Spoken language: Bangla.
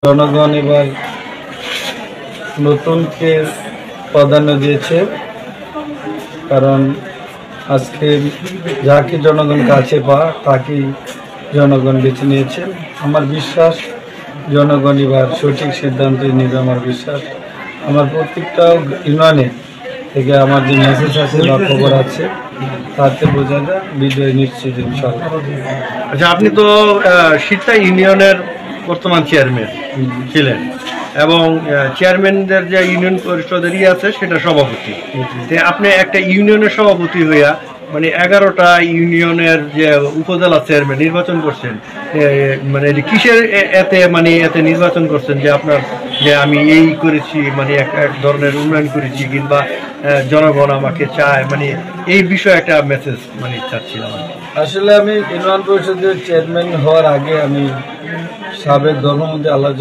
জনগণ এবার নতুনকে প্রাধান্য দিয়েছে, কারণ আজকে যাকে জনগণ কাছে তাকেই জনগণ বেছে নিয়েছেন। আমার বিশ্বাস জনগণ এবার সঠিক সিদ্ধান্ত নেবে। আমার বিশ্বাস আমার প্রত্যেকটা ইউনিয়নে থেকে আমার যে মেসেজ আছে বা খবর আছে তাতে বোঝা যায় বিজয় নিশ্চিত ইনশাআল্লাহ। আচ্ছা, আপনি তো সিরতা ইউনিয়নের বর্তমান চেয়ারম্যান ছিলেন এবং চেয়ারম্যানদের যে ইউনিয়ন পরিষদের আছে সেটা সভাপতি। আপনি একটা ইউনিয়নের সভাপতি হইয়া মানে 11টা ইউনিয়নের যে উপজেলা চেয়ারম্যান নির্বাচন করছেন, মানে কিসের এতে নির্বাচন করছেন যে আপনার যে আমি এই করেছি, মানে এক ধরনের উন্নয়ন করেছি কিংবা জনগণ আমাকে চায়, মানে এই বিষয়ে একটা মেসেজ মানে চাচ্ছিলাম। আসলে আমি ইউনিয়ন পরিষদের চেয়ারম্যান হওয়ার আগে আমি সাবেক ধর্মমন্ত্রী আল্লাহ